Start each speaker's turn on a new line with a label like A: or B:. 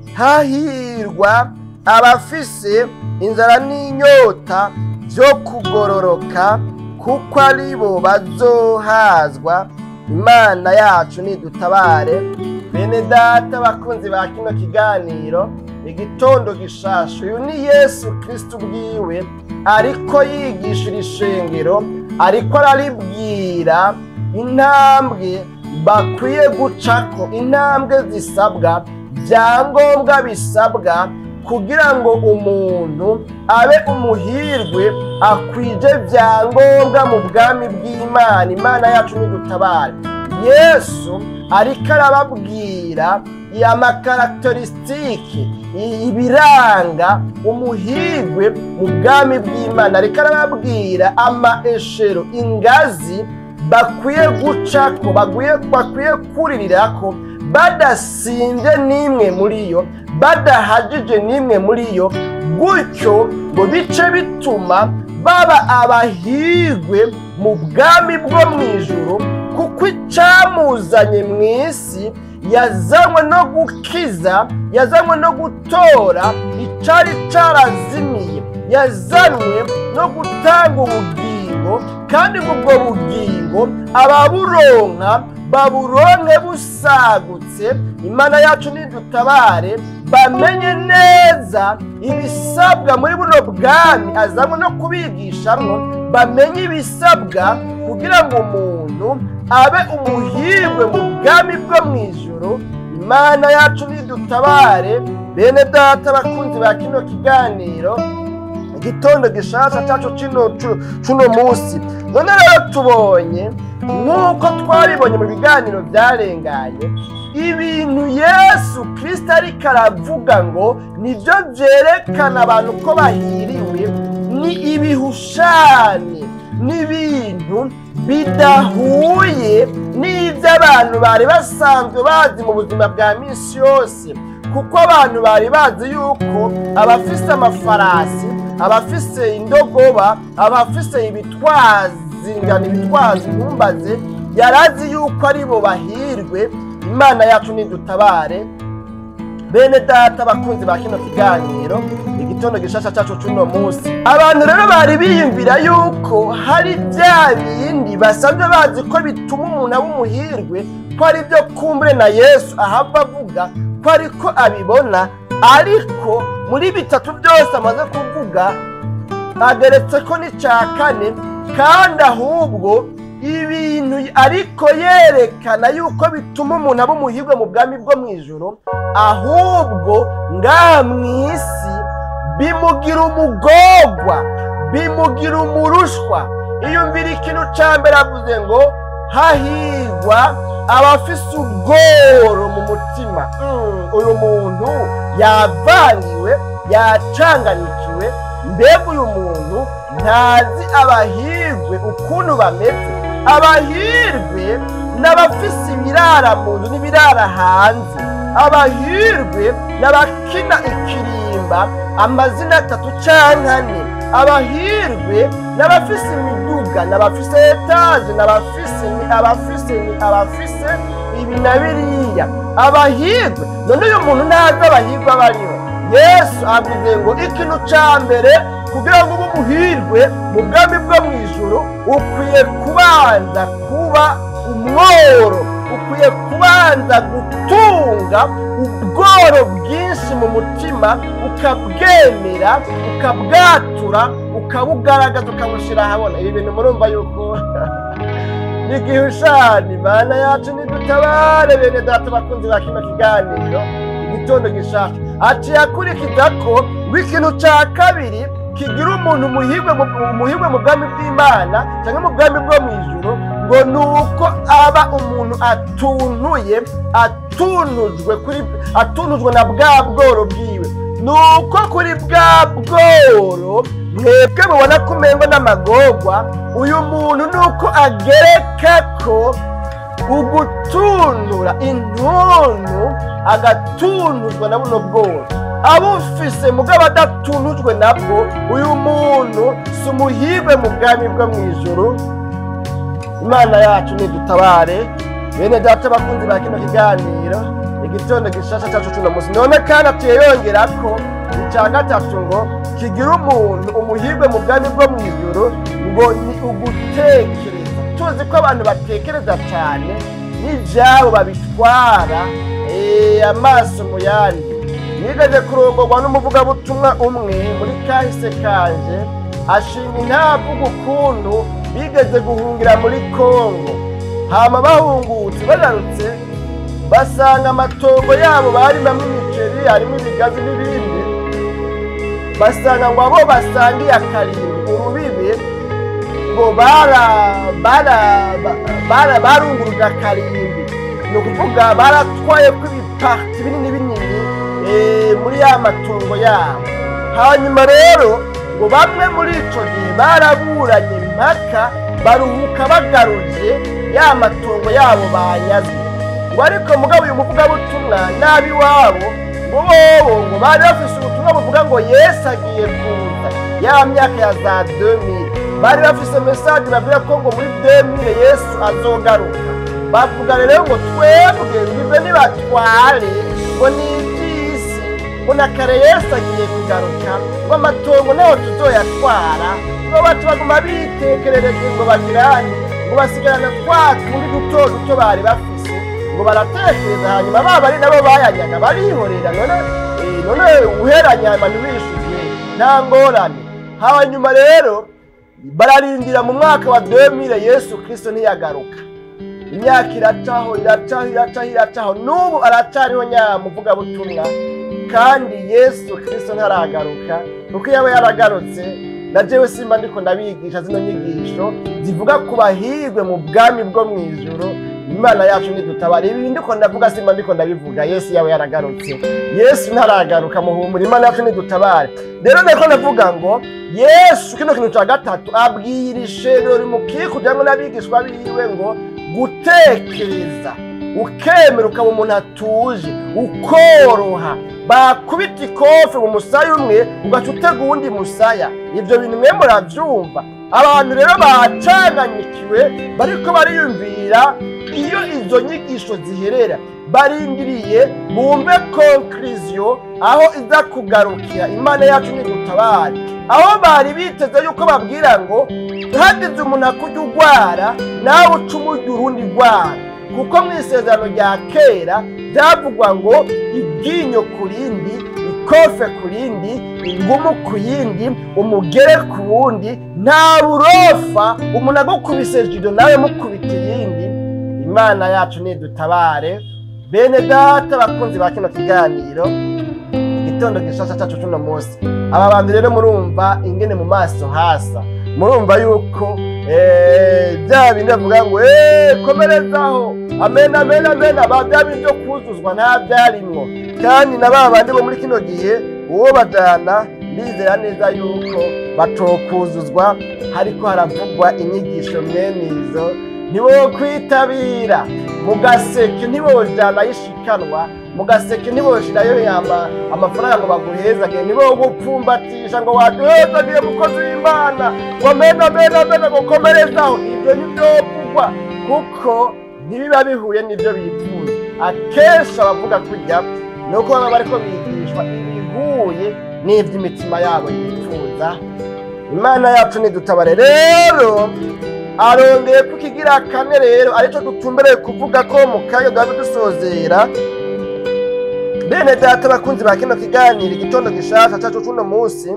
A: hahirwa abafise inzara n'inyota byo kugororoka, kuko aribo bazohazwa. Imana yacu nidutabare. Bene data bakunzi ba kino kiganiro igitondo gishasha, uyu ni Yesu Kristo ubwiwe ariko yigisha ishengero, ariko araribwira intambwe bakwiye gucako, intambwe zisabwa, byangombwa bisabwa kugira ngo umuntu abe umuhirwe akwije byangombwa mu bwami bw'Imana. Imana yacu nidutabare. Yesu ariko arababwira amakarakterisitike, ibiranga umuhirwe mu bwami bw'Imana, ariko arababwira amaeshero, ingazi bakwiye gucako, bakwiye kuririrako, badasinze n'imwe muri yo, badahagije n'imwe muri yo, gutyo ngo bice bituma baba abahirwe mu bwami bwo mu ijuru, kuko icyamuzanye mu isi yazanywe no gukiza, yazanywe no gutora icyari cyarazimiye, yazanywe no gutanga ubugingo, kandi ubwo bugingo ababuronka baburonke busagutse. Imana yacu nidutabare, bamenye neza ibisabwa muri buno bwami azanywe no kubigishamwo, bamenye ibisabwa kugira ngo umuntu abe umuhirwe mu bwami bwo mu ijuru. Imana yacu nidutabare. Bene data bakunzi ba kino kiganiro igitondo gishasha cyacu cuno munsi, none rero tubonye nk'uko twabibonye mu biganiro byarenganye, ibintu Yesu Kristo ariko aravuga ngo nibyo byerekana abantu ko bahiriwe, ni ibihushane, n'ibintu bidahuye n'ibyo abantu bari basanzwe bazi mu buzima bwa minsi yose. Kuko abantu bari bazi yuko abafise amafarasi, abafise indogoba, abafise ibitwazo ntumbaze, yarazi yuko aribo bahirwe. Imana yacu nidutabare. Bene data bakunzi ba kino kiganiro igitondo gishasha cyacu cuno munsi, abantu rero bari biyumvira yuko hari bya bindi basanzwe bazi ko bituma umuntu aba umuhirwe, ko ari byo kumbure na Yesu ahava avuga ko ariko abibona, ariko muri bitatu byose amaze kuvuga ageretse ko n'icya kane, kandi ahubwo ibintu ariko yerekana yuko bituma umuntu aba umuhirwe mu bwami bwo mu ijuru, ahubwo ngaha mu isi bimugira umugorwa, bimugira umurushwa. Iyumvira ikintu cya mbere avuze ngo hahirwa abafise ubworo mu mutima. Uyu muntu yavangiwe, yacanganikiwe. Mbega uyu muntu ntazi abahirwe ukuntu bameze. Abahirwe n'abafise ibirara mu nzu n'ibirara hanze. Abahirwe n'abakina ikirimba amazina 3 canke 4. Abahirwe n'abafise imiduga, n'abafise etaje, n'abafise ibi na biriya. Abahirwe, none uyu muntu ntazi abahirwe abariho. Yesu avuze ngo ikintu cya mbere kugira ngo ube umuhirwe mu bwami bwo mu ijuru, ukwiye kubanza kuba umworo, ukwiye kubanza gutunga ubworo bwinshi mu mutima, ukabwemera, ukabwatura, ukabugaragaza, ukabushyira ahabona. Ibi bintu murumva yuko ni igihushane. Imana yacu nidutabare. Bene data bakunzi ba kino kiganiro igitondo gishasha, aciye akurikiza ko ikintu cya kabiri kigira umuntu umuhirwe mu bwami bw'Imana cyangwa mu bwami bwo mu ijuru, ngo ni uko aba umuntu atunujwe na bwa bworo bwiwe. Ni uko kuri bwa bworo mwebwe mubona ko umengo n'amagorwa, uyu muntu ni uko agereka ko ugutunura intuntu, agatunuzwa na buno bworo. Abufise mugabo adatunujwe nabwo, uyu muntu si umuhirwe mu bwami bwo mu ijuru. Imana yacu nidutabare. Bene data bakunzi ba kino kiganiro igitondo gishasha cyacu cy'uno munsi. None kandi atuye yongera ko icya gatatu ngo kigira umuntu umuhirwe mu bwami bwo mu ijuru ngo ni ugutekereza. Tuzi ko abantu batekereza cyane n'ibyabo babitwara amaso mu yandi. Nigeze kurongorwa n'umuvugabutumwa umwe muri kahise kanje ashinga intavuga ukuntu bigeze guhungira muri Kongo, hama bahungutse bagarutse basanga amatongo yabo barimamwo imiceri, harimo ibigazi n'ibindi, basanga ngo abo basangiye akarimbi urubibi ngo barunguruga akarimbi, ni ukuvuga baratwaye kw'ibipaki binini binini muri ya matongo yabo. Hanyuma rero ngo bamwe muri ico gihe baraburanye impaka baruhuka bagaruje ya matongo yabo banyazwe. Ngo ariko mugabo uyu muvugabutumwa nabi wabo ngo bobo ngo bari bafise ubutumwa buvuga ngo Yesu agiye kuza, ya myaka ya za 2000 bari bafise message bavuga ko ngo muri 2000 Yesu azogaruka. Bavuga rero ngo twebwe bize nibatware ngo ni iby'isi, ngo na kare Yesu agiye kugaruka, ngo amatongo nayo tuzoyatwara, ngo batu baguma bitekerereje ngo bagirane, ngo basigarana twa tundi duto duto bari bafise, ngo baratekereza hanyuma baba ari nabo bayanyaga barihorera. None uheranya abantu bishuye nta ngorane. Hanyuma rero bararindira mu mwaka wa 2000 Yesu Kristo ntiyagaruka. Imyaka iracaho n'ubu aracariho nyamuvuga butumwa, kandi Yesu Kristo ntaragaruka. Kuko yaba yaragarutse na jewe simba ndiko ndabigisha zino nyigisho zivuga ku bahirwe mu bwami bwo mu ijuru. Imana yacu nidutabara. Ibi ndiko ndavuga simba ndiko ndabivuga. Yesu yawe yaragarutse, Yesu ntaragaruka. Muhumura, Imana yacu nidutabare. Rero ndiko ndavuga ngo Yesu kino kintu cya gatatu abwira ishengero rimukiye kugira ngo n'abigishwa biwe ngo gutekereza, ukemera ukaba umuntu atuje, ukoroha. Bakubita ikofe mu musaya umwe ugaca utega uwundi musaya. Ibyo bintu mwe murabyumva. Abantu rero bacanganyikiwe bariko bariyumvira iyo izo nyigisho ziherera, barindiriye bumve conclusion aho iza kugarukira. Imana yacu nidutabare. Aho bari biteze yuko babwira ngo hagize umuntu akujya urwara nawe uca umujya urundi rwara, kuko mu isezerano rya kera byavugwa ngo iryinyo ku rindi, ikofe ku rindi, ingumu ku yindi, umugere ku wundi, nta burofa umuntu agukubise jido nawe mukubita iyindi. Imana yacu nidutabare. Bene data bakunzi ba kino kiganiro igitondo gishasha cyacu cy'uno munsi, aba bantu rero murumva ingene mu maso hasa, murumva yuko bya bindi bavuga ngo komerezaho, amen amen amen, ababya byo kuzuzwa nta byarimwo. Kandi na babandi bo muri kino gihe uwo bajana bizera neza yuko batokuzuzwa, hariko haravugwa inyigisho mwene izo. Nibo kwitabira mugaseke, nibo jana yishikanwa mugaseke, nibo shirayo amafaranga ngo baguheza, nibo gupfumbatisha ngo waduhezagiye mukozi w'Imana, wamena bena ngo komerezaho. Ibyo nibyo kugwa, kuko ntibiba bihuye n'ibyo bifuza. Akesha abavuga kujya nuko baba bariko bigishwa ibihuye n'ivy'imitima yabo yifuza. Imana yacu nidutabare. Rero arongeye kukigira kane rero arico dutumbereye kuvuga ko mu kayo gabe dusozera. Bene data bakunzi ba kino kiganiro igitondo gishasha cyacu cy'uno munsi,